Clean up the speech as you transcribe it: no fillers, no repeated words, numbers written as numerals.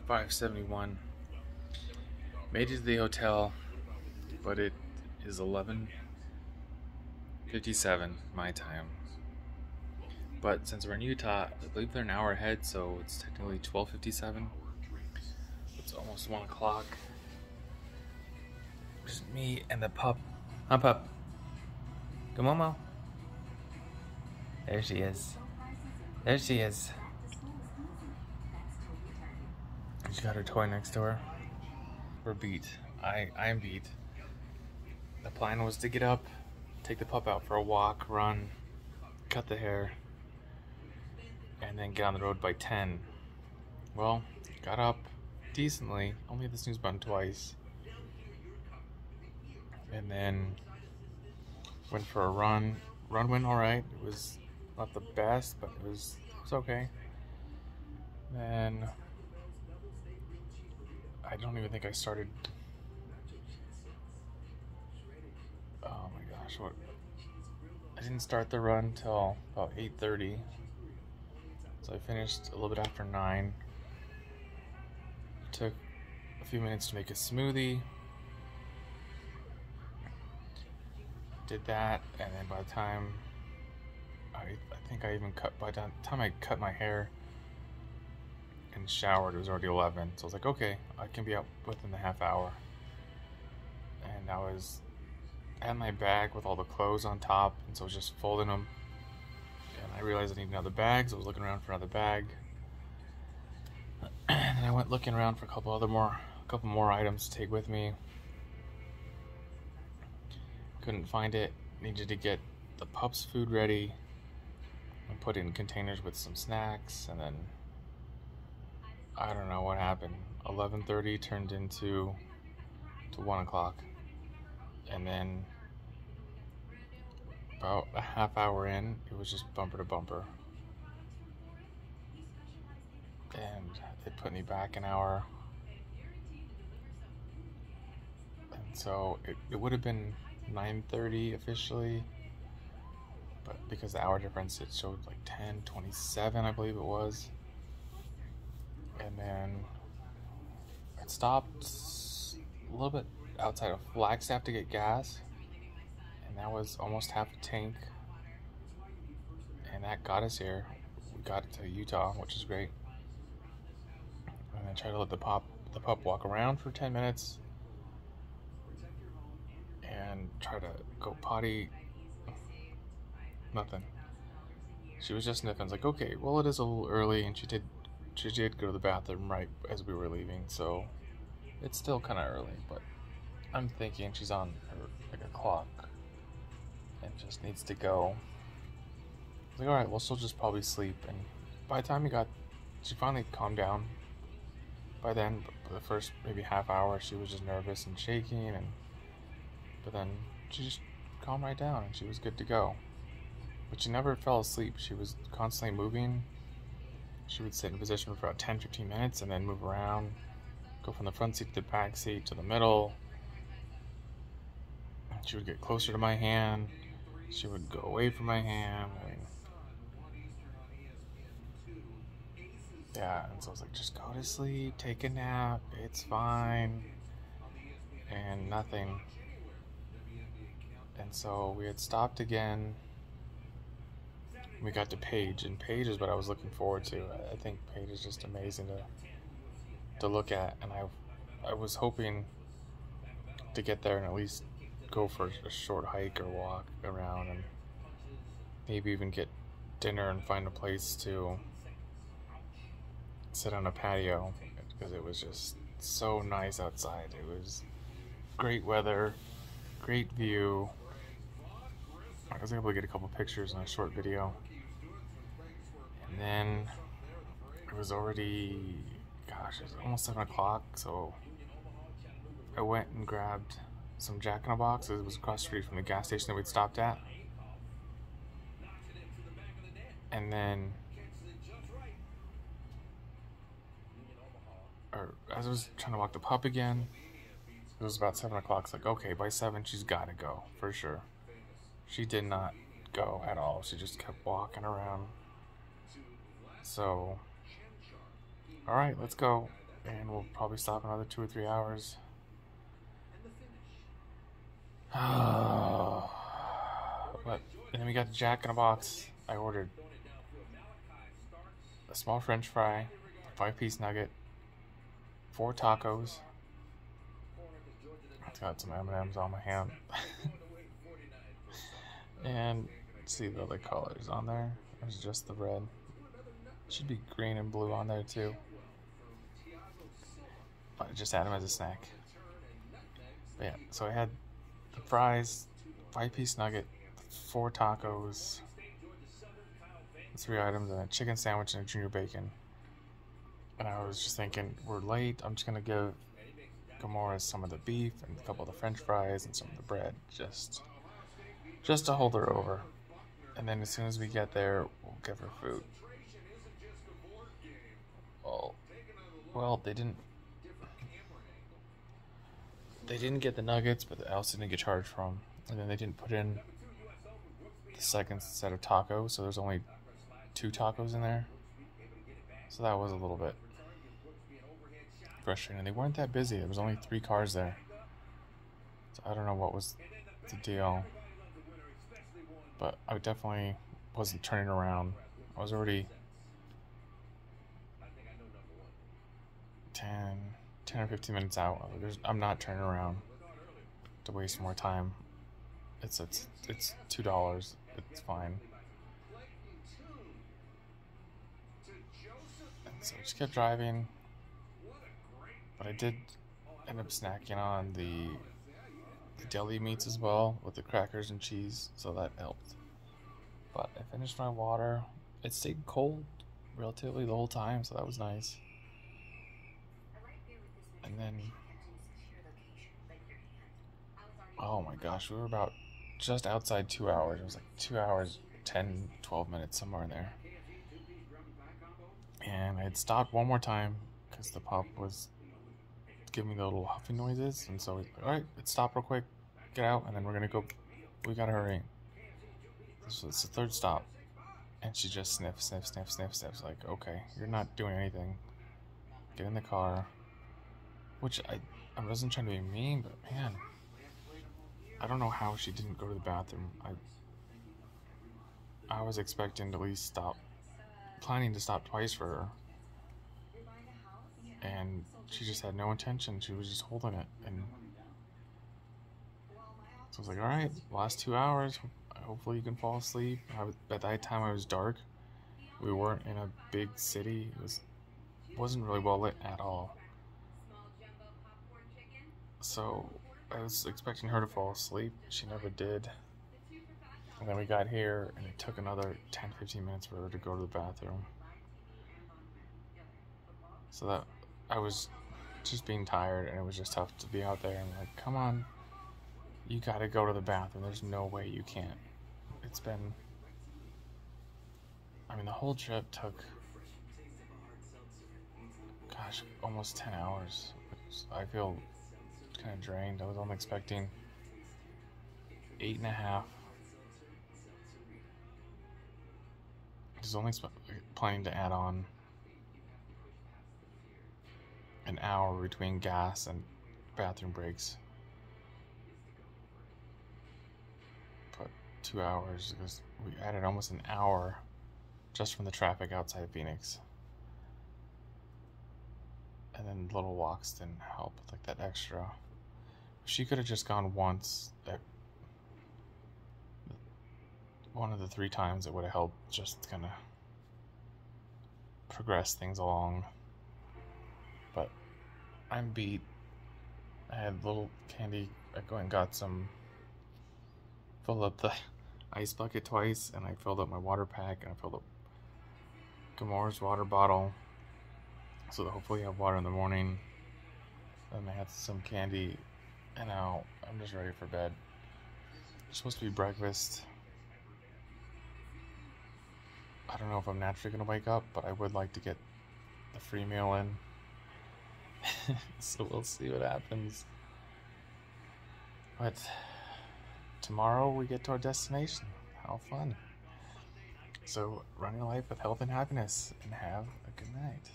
5:71. Made it to the hotel, but it is 11:57 my time. But since we're in Utah, I believe they're an hour ahead, so it's technically 12:57. It's almost 1 o'clock. Just me and the pup. Huh, pup? Come on, Mo. There she is. There she is. She got her toy next to her. We're beat. I am beat. The plan was to get up, take the pup out for a walk, run, cut the hair, and then get on the road by 10. Well, got up decently, only hit the snooze button twice. And then went for a run. Run went alright. It was not the best, but it was okay. Then I don't even think I started. Oh my gosh, what? I didn't start the run till about 8:30. So I finished a little bit after 9. Took a few minutes to make a smoothie. Did that, and then by the time I think I even by the time I cut my hair and showered, it was already 11. So I was like, okay, I can be out within the half hour. And I had my bag with all the clothes on top, and so I was just folding them. And I realized I needed another bag, so I was looking around for another bag. And then I went looking around for a couple more items to take with me. Couldn't find it. Needed to get the pup's food ready and put it in containers with some snacks, and then I don't know what happened. 11:30 turned into 1 o'clock, and then about a half hour in, it was just bumper to bumper, and it put me back an hour. And so it would have been 9:30 officially, but because the hour difference, it showed like 10:27, I believe it was. And then I stopped a little bit outside of Flagstaff to get gas, and that was almost half a tank, and that got us here. We got to Utah, which is great. And I tried to let the pup walk around for 10 minutes and try to go potty. Nothing. She was just sniffing. It's like, okay, well, it is a little early, and she did go to the bathroom right as we were leaving, so it's still kind of early, but I'm thinking she's on her, like, a clock and just needs to go. I was like, alright, well, she'll just probably sleep. And by the time she finally calmed down. By then, for the first maybe half hour, she was just nervous and shaking, but then she just calmed right down and she was good to go. But she never fell asleep. She was constantly moving. She would sit in position for about 10-15 minutes and then move around, go from the front seat to the back seat to the middle. She would get closer to my hand. She would go away from my hand. Yeah, and so I was like, just go to sleep, take a nap, it's fine. And nothing. And so we had stopped again. We got to Page, and Page is what I was looking forward to. I think Page is just amazing to look at, and I was hoping to get there and at least go for a short hike or walk around, and maybe even get dinner and find a place to sit on a patio, because it was just so nice outside. It was great weather, great view. I was able to get a couple pictures in a short video. And then it was already, gosh, it was almost 7 o'clock, so I went and grabbed some Jack in the Box. It was across the street from the gas station that we'd stopped at. And then, as I was trying to walk the pup again, it was about 7 o'clock. It's like, okay, by 7 she's got to go, for sure. She did not go at all. She just kept walking around. So, alright, let's go. and we'll probably stop another 2 or 3 hours. But and then we got the Jack in a Box. I ordered a small French fry, 5-piece nugget, 4 tacos. I've got some M&Ms on my hand. And see the other colors on there. There's just the red. Should be green and blue on there too. But I just had them as a snack. But yeah, so I had the fries, 5-piece nugget, 4 tacos, 3 items, and a chicken sandwich and a junior bacon. And I was just thinking, we're late. I'm just gonna give Gamora some of the beef and a couple of the French fries and some of the bread, just to hold her over. And then as soon as we get there, we'll give her food. Well, they didn't get the nuggets, but I also didn't get charged for them. And then they didn't put in the second set of tacos, so there's only 2 tacos in there. So that was a little bit frustrating. And they weren't that busy. There was only 3 cars there. So I don't know what was the deal. But I definitely wasn't turning around. I was already 10 or 15 minutes out. I'm not turning around to waste more time. It's $2. It's fine. And so I just kept driving. But I did end up snacking on the deli meats as well, with the crackers and cheese, so that helped. But I finished my water. It stayed cold relatively the whole time, so that was nice. And then, oh my gosh, we were about just outside 2 hours. It was like 2 hours, 10, 12 minutes, somewhere in there. And I had stopped one more time because the pup was giving me the little huffing noises, and so we like, alright, let's stop real quick, get out, and then we're gonna go. We gotta hurry. So it's the 3rd stop, and she just sniffs. Like, okay, you're not doing anything. Get in the car. Which I wasn't trying to be mean, but man, I don't know how she didn't go to the bathroom. I was expecting to at least stop, planning to stop twice for her, and she just had no intention. She was just holding it, and so I was like, all right, last 2 hours, hopefully you can fall asleep. At that time, it was dark. We weren't in a big city. Wasn't really well lit at all. So I was expecting her to fall asleep. She never did. And then we got here, and it took another 10-15 minutes for her to go to the bathroom. So that I was just being tired, and it was just tough to be out there. And like, come on, you gotta go to the bathroom. There's no way you can't. It's been, I mean, the whole trip took, gosh, almost 10 hours. I feel kind of drained. I was only expecting 8.5. I was only planning to add on an hour between gas and bathroom breaks. But 2 hours, because we added almost an hour just from the traffic outside Phoenix. And then little walks didn't help with like that extra. She could have just gone once. One of the 3 times it would have helped just kind of progress things along. But I'm beat. I had little candy. I went and got some. Filled up the ice bucket twice, and I filled up my water pack, and I filled up Gamora's water bottle, so that hopefully I have water in the morning. Then I had some candy, and now I'm just ready for bed. It's supposed to be breakfast. I don't know if I'm naturally going to wake up, but I would like to get the free meal in. So we'll see what happens. But tomorrow we get to our destination. How fun. So run your life with health and happiness, and have a good night.